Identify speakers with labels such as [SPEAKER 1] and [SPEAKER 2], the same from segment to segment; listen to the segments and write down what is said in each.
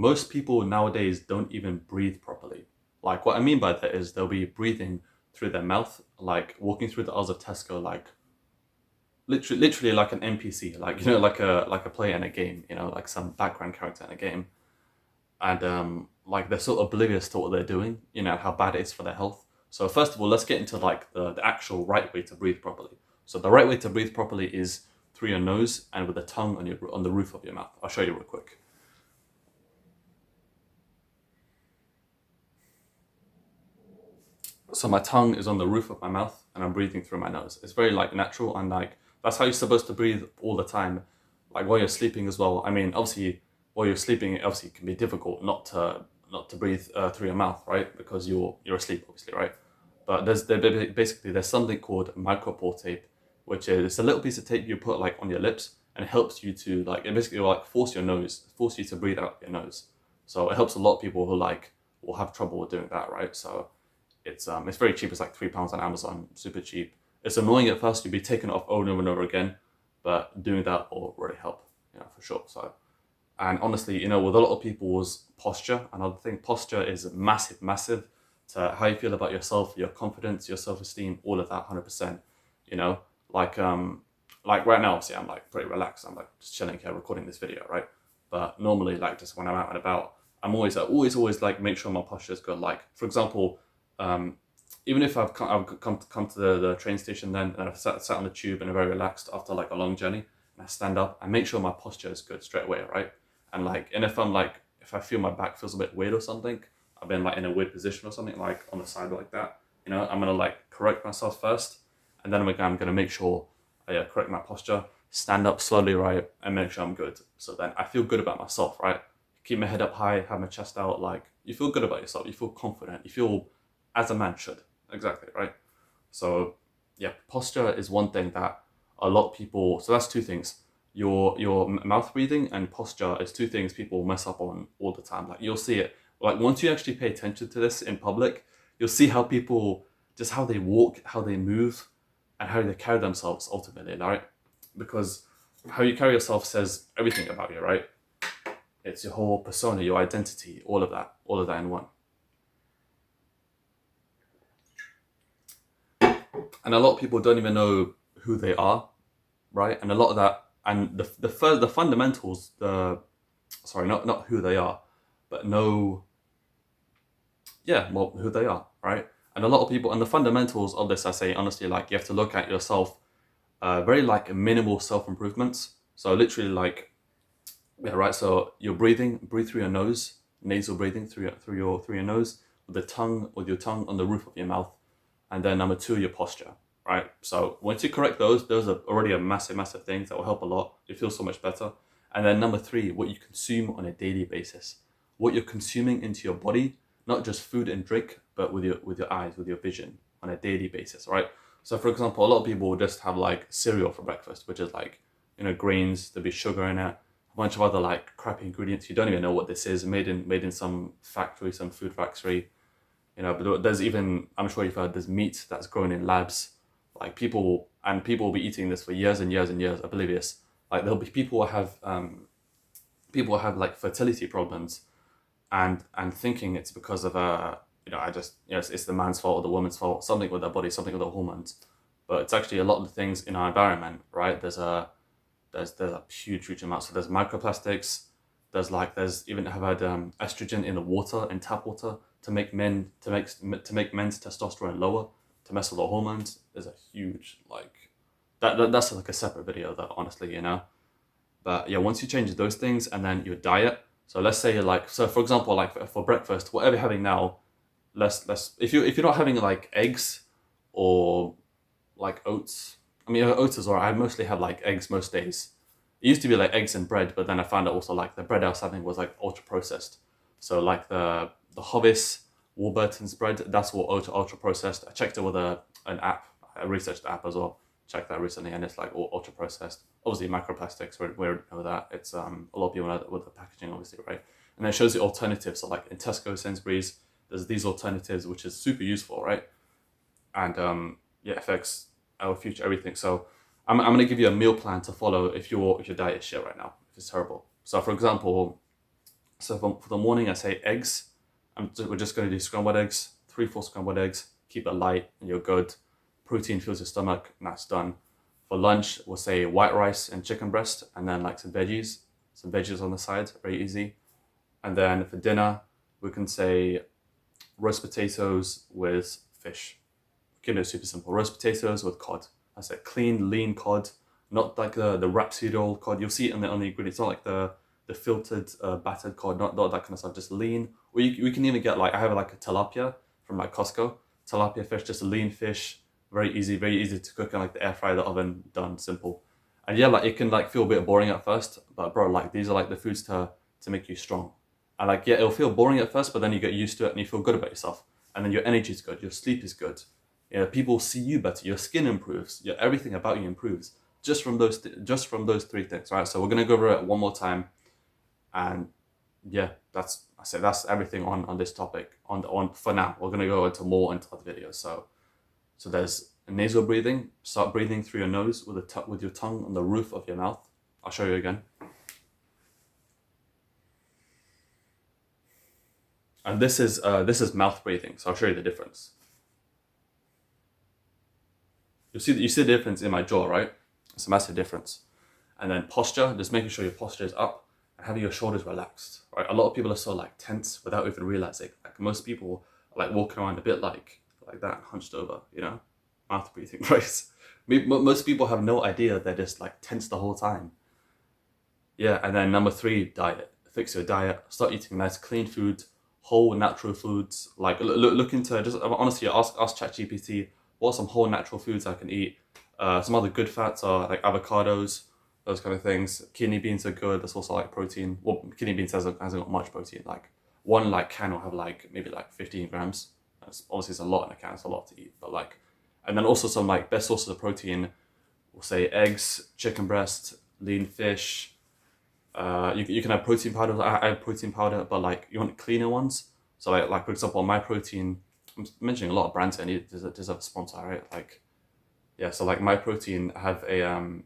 [SPEAKER 1] Most people nowadays don't even breathe properly. Like what I mean by that is they'll be breathing through their mouth, like walking through the aisles of Tesco, like literally like an NPC, like like a player in a game, like some background character in a game, and like they're sort of oblivious to what they're doing, how bad it is for their health. So first of all, let's get into like the actual right way to breathe properly. So the right way to breathe properly is through your nose and with the tongue on the roof of your mouth. I'll show you real quick. So my tongue is on the roof of my mouth and I'm breathing through my nose. It's very like natural and like that's how you're supposed to breathe all the time, like while you're sleeping as well. I mean, obviously, while you're sleeping, obviously it can be difficult not to breathe through your mouth, right? Because you're asleep, obviously, right? But basically there's something called micropore tape, which is a little piece of tape you put like on your lips and it helps you to like it basically will, like force you to breathe out your nose. So it helps a lot of people who like will have trouble with doing that, right? So it's very cheap. It's like £3 on Amazon, super cheap. It's annoying at first. You'll be taking it off over and over again, but doing that will really help, for sure. So, and honestly, with a lot of people's posture, another thing, posture is massive, massive to how you feel about yourself, your confidence, your self-esteem, all of that, 100%. You know, like like right now, obviously, I'm like pretty relaxed. I'm like just chilling here, recording this video, right? But normally, like just when I'm out and about, always like make sure my posture is good. Like for example, um, even if I've come to the train station then and I've sat on the tube and I'm very relaxed after like a long journey and I stand up, I make sure my posture is good straight away, right? And if I feel my back feels a bit weird or something, I've been like in a weird position or something like on the side like that, I'm gonna like correct myself first, and then I'm gonna make sure I correct my posture, stand up slowly, right, and make sure I'm good. So then I feel good about myself, right? Keep my head up high, have my chest out, like you feel good about yourself, you feel confident, you feel as a man should. Exactly, right? So, yeah, posture is one thing that a lot of people. So that's two things. Your mouth breathing and posture is two things people mess up on all the time. Like you'll see it. Like once you actually pay attention to this in public, you'll see how people just how they walk, how they move, and how they carry themselves ultimately, right? Because how you carry yourself says everything about you, right? It's your whole persona, your identity, all of that in one. And a lot of people don't even know who they are, right? And a lot of that, and the fundamentals, not who they are, but know, yeah, well, who they are, right? And a lot of people, and the fundamentals of this, I say honestly, like you have to look at yourself, very like minimal self improvements. So literally, like, yeah, right. So you're breathe through your nose, nasal breathing through your nose, with your tongue on the roof of your mouth, and then number two, your posture, right? So once you correct those are already a massive, massive things that will help a lot. You feel so much better. And then number three, what you consume on a daily basis, what you're consuming into your body, not just food and drink, but with your eyes, with your vision on a daily basis, right? So for example, a lot of people will just have like cereal for breakfast, which is like, grains, there'll be sugar in it, a bunch of other like crappy ingredients. You don't even know what this is, made in some factory, some food factory, but there's even, I'm sure you've heard, there's meat that's grown in labs. Like people will be eating this for years and years and years, oblivious. Like there'll be people have like fertility problems and thinking it's because of I just it's the man's fault or the woman's fault, something with their body, something with their hormones. But it's actually a lot of the things in our environment, right? There's a huge amount. So there's microplastics. There's even I've had estrogen in the water in tap water to make men's testosterone lower, to mess with the hormones. There's a huge like that's like a separate video though, honestly, But yeah, once you change those things and then your diet. So let's say for example, like for breakfast, whatever you're having now, less if you're not having like eggs or like oats. I mean, oats is alright. I mostly have like eggs most days. It used to be like eggs and bread, but then I found out also like the bread I was having was like ultra processed. So like the Hovis Warburton's bread, that's all ultra processed. I checked it with an app. I researched the app as well. Checked that recently, and it's like all ultra processed. Obviously, microplastics. We already know that. It's a lot of people know that with the packaging, obviously, right? And then it shows the alternatives. So like in Tesco, Sainsbury's, there's these alternatives, which is super useful, right? And yeah, affects our future, everything. So I'm gonna give you a meal plan to follow if your diet is shit right now, if it's terrible. So for example, So for the morning, I say eggs. We're just going to do scrambled eggs, 3-4 scrambled eggs. Keep it light, and you're good. Protein fills your stomach, and that's done. For lunch, we'll say white rice and chicken breast, and then like some veggies on the side, very easy. And then for dinner, we can say roast potatoes with fish. Keep it super simple. Roast potatoes with cod. I said clean, lean cod, not like the rapeseed oil cod. You'll see it on the ingredients. Not like the filtered, battered cod. Not that kind of stuff. Just lean. Or we can even get like, I have like a tilapia from like Costco. Tilapia fish, just a lean fish. Very easy to cook in like the air fryer, the oven, done, simple. And yeah, like it can like feel a bit boring at first, but bro, like these are like the foods to make you strong. And like yeah, it'll feel boring at first, but then you get used to it and you feel good about yourself. And then your energy is good, your sleep is good. You know, people see you better, your skin improves, everything about you improves just from those three things, right? So we're gonna go over it one more time, and yeah, that's everything on this topic. On for now, we're gonna go into more into other videos. So there's nasal breathing. Start breathing through your nose with your tongue on the roof of your mouth. I'll show you again. And this is mouth breathing. So I'll show you the difference. You see the difference in my jaw, right? It's a massive difference. And then posture, just making sure your posture is up and having your shoulders relaxed, right? A lot of people are so like tense without even realizing. Like most people are like walking around a bit like that, hunched over, you know, mouth breathing, right? Most people have no idea they're just like tense the whole time. Yeah, and then number 3, diet. Fix your diet. Start eating nice, clean food, whole natural foods. Like look into just honestly ask ChatGPT what are some whole natural foods I can eat. Some other good fats are like avocados, those kind of things. Kidney beans are good. That's also like protein. Well, kidney beans hasn't got much protein. Like one like can will have like maybe like 15 grams. That's obviously it's a lot in a can. It's a lot to eat, but like, and then also some like best sources of protein. We'll say eggs, chicken breast, lean fish. You can have protein powder. I have protein powder, but like you want cleaner ones. So like for example, my protein. I'm mentioning a lot of brands here. I need to deserve a sponsor, right? Like yeah. So like my protein have a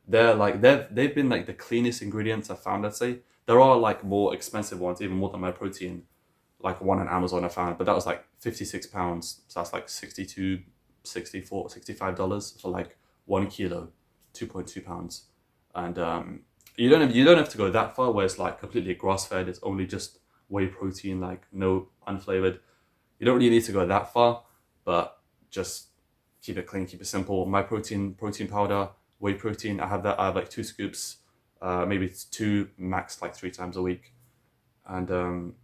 [SPEAKER 1] they've been like the cleanest ingredients I've found. I'd say there are like more expensive ones, even more than my protein. Like one on Amazon I found, but that was like £56. So that's like 62, 64, $65 for like 1 kilo, 2.2 pounds. And you don't have to go that far where it's like completely grass fed. It's only just whey protein, like no unflavored. You don't really need to go that far, but just keep it clean, keep it simple. My protein powder, whey protein. I have like 2 scoops, maybe it's 2 max, like 3 times a week. And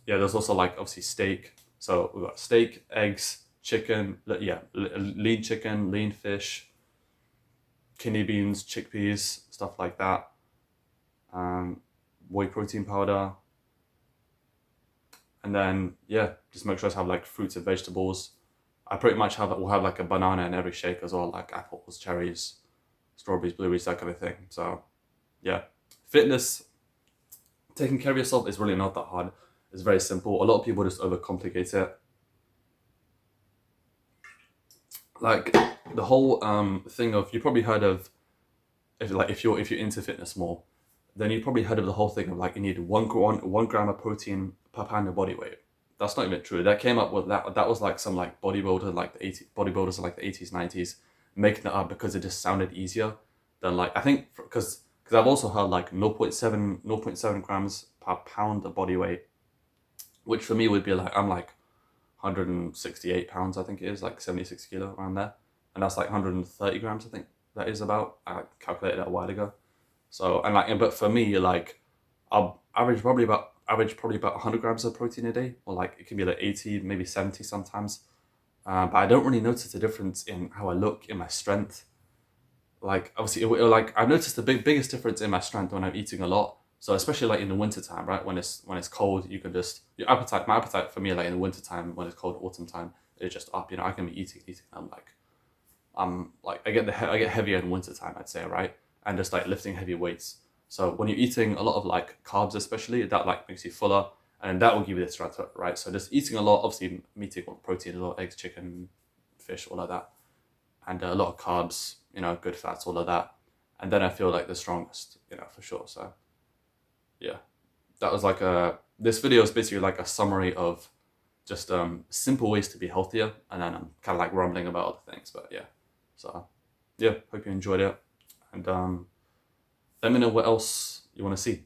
[SPEAKER 1] yeah, there's also like obviously steak. So we've got steak, eggs, chicken. Yeah, lean chicken, lean fish, kidney beans, chickpeas, stuff like that. Whey protein powder, and then yeah, just make sure to have like fruits and vegetables. I pretty much will have like a banana in every shake as well, like apples, cherries, strawberries, blueberries, that kind of thing. So yeah, fitness, taking care of yourself is really not that hard. It's very simple. A lot of people just overcomplicate it. Like the whole thing of, you probably heard of, if you're into fitness more, then you probably heard of the whole thing of like you need 1 gram of protein per pound of body weight. That's not even true. That came up with that was like some like bodybuilder like the 80 bodybuilders of like the 80s 90s making it up because it just sounded easier than like, I think because I've also heard like 0.7 grams per pound of body weight, which for me would be like, I'm like 168 pounds, I think it is, like 76 kilo around there, and that's like 130 grams, I think that is about. I calculated that a while ago. So and like, but for me, like I'll average probably about 100 grams of protein a day, or like it can be like 80, maybe 70 sometimes. But I don't really notice a difference in how I look, in my strength. Like obviously, like I've noticed the biggest difference in my strength when I'm eating a lot. So especially like in the winter time, right? When it's cold, you can just my appetite for me, like in the winter time when it's cold, autumn time, is just up. You know, I can be eating. I'm like I get heavier in winter time, I'd say, right? And just like lifting heavy weights. So when you're eating a lot of like carbs, especially, that like makes you fuller, and that will give you the strength, right? So just eating a lot, obviously meat equal protein, a lot of eggs, chicken, fish, all of that, and a lot of carbs, you know, good fats, all of that, and then I feel like the strongest, you know, for sure. So yeah, that was like this video is basically like a summary of just simple ways to be healthier, and then I'm kind of like rambling about other things. But yeah, so yeah, hope you enjoyed it, and let me know what else you want to see.